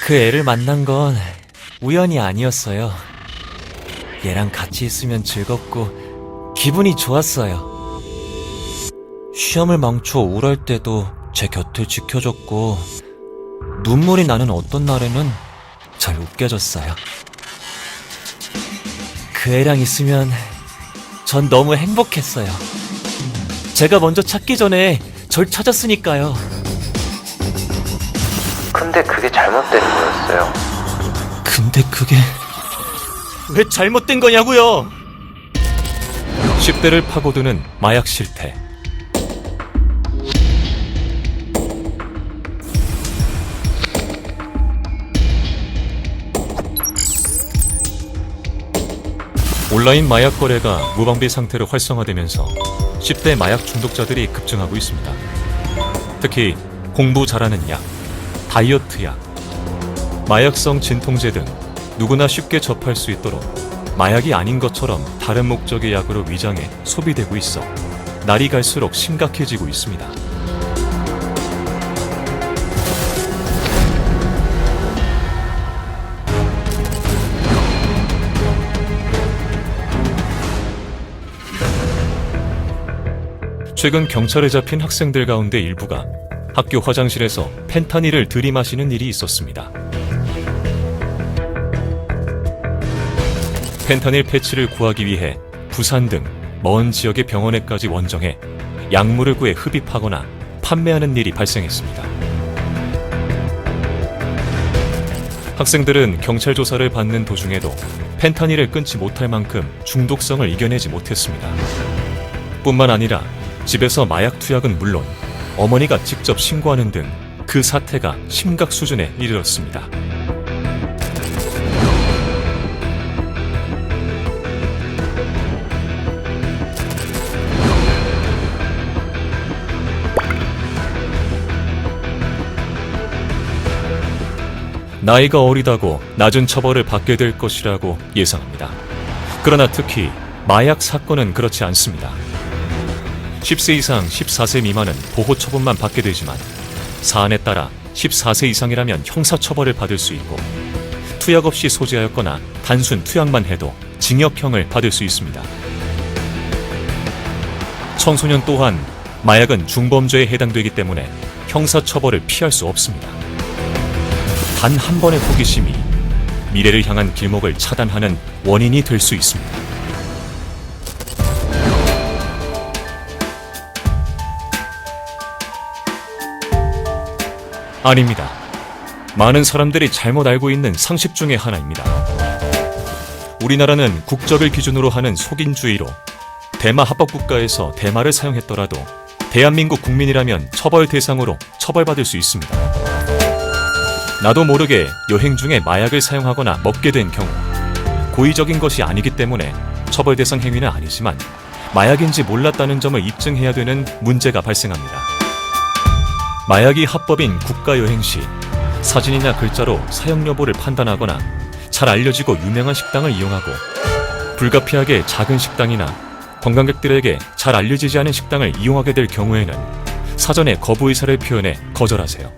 그 애를 만난 건 우연이 아니었어요. 얘랑 같이 있으면 즐겁고 기분이 좋았어요. 시험을 망쳐 우울할 때도 제 곁을 지켜줬고 눈물이 나는 어떤 날에는 절 웃겨줬어요. 그 애랑 있으면 전 너무 행복했어요. 제가 먼저 찾기 전에 절 찾았으니까요. 근데 그게 잘못된 거였어요. 근데 그게 왜 잘못된 거냐고요? 10대를 파고드는 마약 실태. 온라인 마약 거래가 무방비 상태로 활성화되면서 10대 마약 중독자들이 급증하고 있습니다. 특히 공부 잘하는 약, 다이어트 약, 마약성 진통제 등 누구나 쉽게 접할 수 있도록 마약이 아닌 것처럼 다른 목적의 약으로 위장해 소비되고 있어 날이 갈수록 심각해지고 있습니다. 최근 경찰에 잡힌 학생들 가운데 일부가 학교 화장실에서 펜타닐을 들이마시는 일이 있었습니다. 펜타닐 패치를 구하기 위해 부산 등 먼 지역의 병원에까지 원정해 약물을 구해 흡입하거나 판매하는 일이 발생했습니다. 학생들은 경찰 조사를 받는 도중에도 펜타닐을 끊지 못할 만큼 중독성을 이겨내지 못했습니다. 뿐만 아니라 집에서 마약 투약은 물론 어머니가 직접 신고하는 등 그 사태가 심각 수준에 이르렀습니다. 나이가 어리다고 낮은 처벌을 받게 될 것이라고 예상합니다. 그러나 특히 마약 사건은 그렇지 않습니다. 10세 이상 14세 미만은 보호 처분만 받게 되지만 사안에 따라 14세 이상이라면 형사처벌을 받을 수 있고 투약 없이 소지하였거나 단순 투약만 해도 징역형을 받을 수 있습니다. 청소년 또한 마약은 중범죄에 해당되기 때문에 형사처벌을 피할 수 없습니다. 단 한 번의 호기심이 미래를 향한 길목을 차단하는 원인이 될 수 있습니다. 아닙니다. 많은 사람들이 잘못 알고 있는 상식 중의 하나입니다. 우리나라는 국적을 기준으로 하는 속인주의로 대마 합법국가에서 대마를 사용했더라도 대한민국 국민이라면 처벌 대상으로 처벌받을 수 있습니다. 나도 모르게 여행 중에 마약을 사용하거나 먹게 된 경우 고의적인 것이 아니기 때문에 처벌 대상 행위는 아니지만 마약인지 몰랐다는 점을 입증해야 되는 문제가 발생합니다. 마약이 합법인 국가 여행 시 사진이나 글자로 사용 여부를 판단하거나 잘 알려지고 유명한 식당을 이용하고 불가피하게 작은 식당이나 관광객들에게 잘 알려지지 않은 식당을 이용하게 될 경우에는 사전에 거부 의사를 표현해 거절하세요.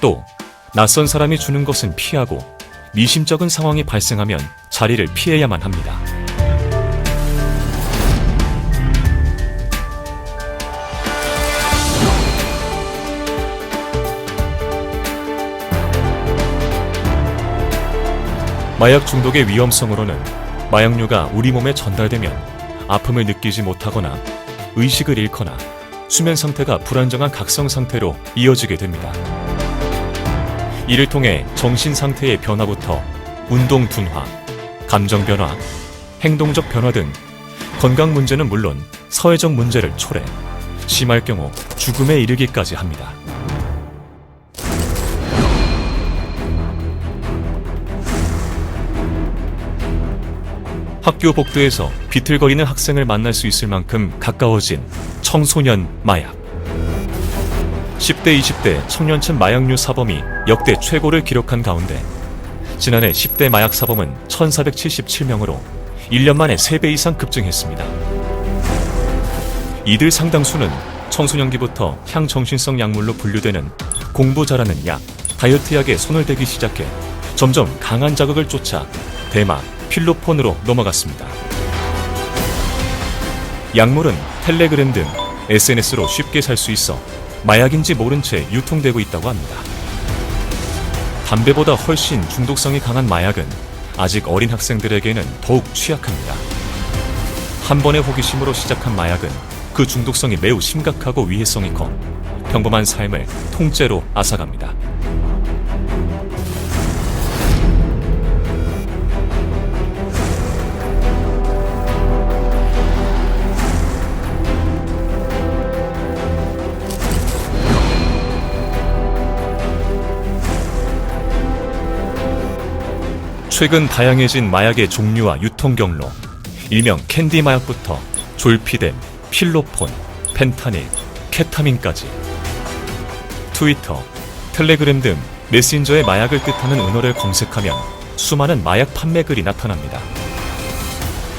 또 낯선 사람이 주는 것은 피하고 미심쩍은 상황이 발생하면 자리를 피해야만 합니다. 마약 중독의 위험성으로는 마약류가 우리 몸에 전달되면 아픔을 느끼지 못하거나 의식을 잃거나 수면 상태가 불안정한 각성 상태로 이어지게 됩니다. 이를 통해 정신 상태의 변화부터 운동 둔화, 감정 변화, 행동적 변화 등 건강 문제는 물론 사회적 문제를 초래, 심할 경우 죽음에 이르기까지 합니다. 학교 복도에서 비틀거리는 학생을 만날 수 있을 만큼 가까워진 청소년 마약. 10대, 20대 청년층 마약류 사범이 역대 최고를 기록한 가운데 지난해 10대 마약 사범은 1,477명으로 1년 만에 3배 이상 급증했습니다. 이들 상당수는 청소년기부터 향정신성 약물로 분류되는 공부 잘하는 약, 다이어트약에 손을 대기 시작해 점점 강한 자극을 쫓아 대마, 필로폰으로 넘어갔습니다. 약물은 텔레그램 등 SNS로 쉽게 살 수 있어 마약인지 모른 채 유통되고 있다고 합니다. 담배보다 훨씬 중독성이 강한 마약은 아직 어린 학생들에게는 더욱 취약합니다. 한 번의 호기심으로 시작한 마약은 그 중독성이 매우 심각하고 위해성이 커 평범한 삶을 통째로 앗아갑니다. 최근 다양해진 마약의 종류와 유통 경로, 일명 캔디 마약부터 졸피뎀, 필로폰, 펜타닐, 케타민까지 트위터, 텔레그램 등 메신저의 마약을 뜻하는 은어를 검색하면 수많은 마약 판매 글이 나타납니다.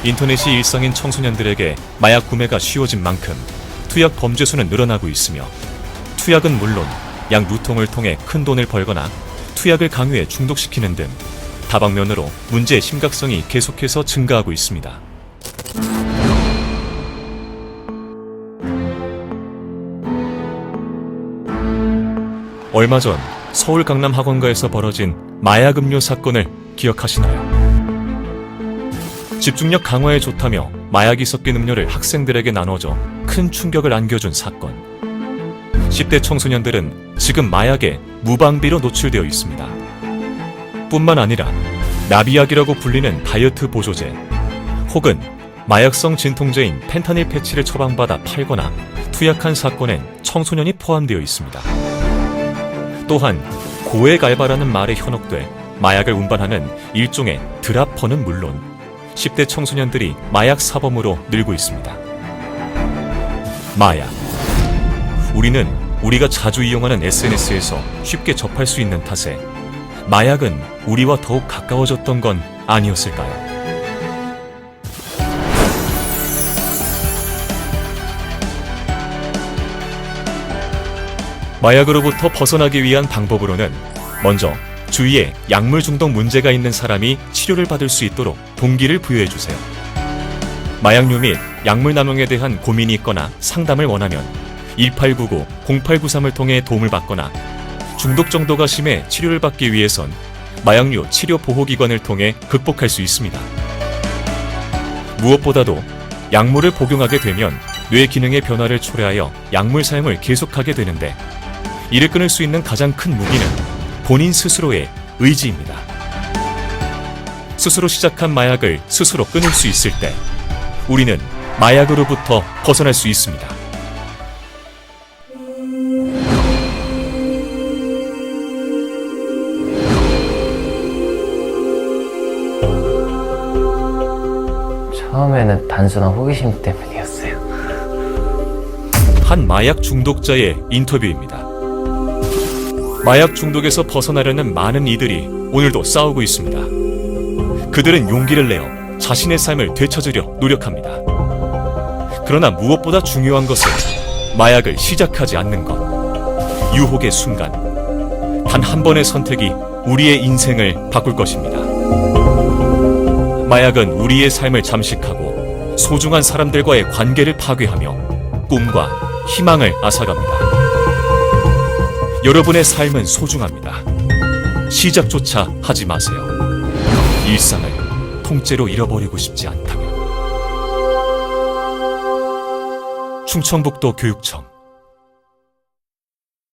인터넷이 일상인 청소년들에게 마약 구매가 쉬워진 만큼 투약 범죄 수는 늘어나고 있으며 투약은 물론 약 유통을 통해 큰 돈을 벌거나 투약을 강요해 중독시키는 등 다방면으로 문제의 심각성이 계속해서 증가하고 있습니다. 얼마 전 서울 강남 학원가에서 벌어진 마약 음료 사건을 기억하시나요? 집중력 강화에 좋다며 마약이 섞인 음료를 학생들에게 나눠줘 큰 충격을 안겨준 사건. 10대 청소년들은 지금 마약에 무방비로 노출되어 있습니다. 뿐만 아니라 나비약이라고 불리는 다이어트 보조제 혹은 마약성 진통제인 펜타닐 패치를 처방받아 팔거나 투약한 사건엔 청소년이 포함되어 있습니다. 또한 고액 알바라는 말에 현혹돼 마약을 운반하는 일종의 드랍퍼는 물론 10대 청소년들이 마약 사범으로 늘고 있습니다. 마약. 우리는 우리가 자주 이용하는 SNS에서 쉽게 접할 수 있는 탓에 마약은 우리와 더욱 가까워졌던 건 아니었을까요? 마약으로부터 벗어나기 위한 방법으로는 먼저 주위에 약물 중독 문제가 있는 사람이 치료를 받을 수 있도록 동기를 부여해주세요. 마약류 및 약물 남용에 대한 고민이 있거나 상담을 원하면 1899, 0893을 통해 도움을 받거나 중독 정도가 심해 치료를 받기 위해선 마약류 치료보호기관을 통해 극복할 수 있습니다. 무엇보다도 약물을 복용하게 되면 뇌 기능의 변화를 초래하여 약물 사용을 계속하게 되는데 이를 끊을 수 있는 가장 큰 무기는 본인 스스로의 의지입니다. 스스로 시작한 마약을 스스로 끊을 수 있을 때 우리는 마약으로부터 벗어날 수 있습니다. 처음에는 단순한 호기심 때문이었어요. 한 마약 중독자의 인터뷰입니다. 마약 중독에서 벗어나려는 많은 이들이 오늘도 싸우고 있습니다. 그들은 용기를 내어 자신의 삶을 되찾으려 노력합니다. 그러나 무엇보다 중요한 것은 마약을 시작하지 않는 것. 유혹의 순간, 단 한 번의 선택이 우리의 인생을 바꿀 것입니다. 마약은 우리의 삶을 잠식하고 소중한 사람들과의 관계를 파괴하며 꿈과 희망을 앗아갑니다. 여러분의 삶은 소중합니다. 시작조차 하지 마세요. 일상을 통째로 잃어버리고 싶지 않다면. 충청북도 교육청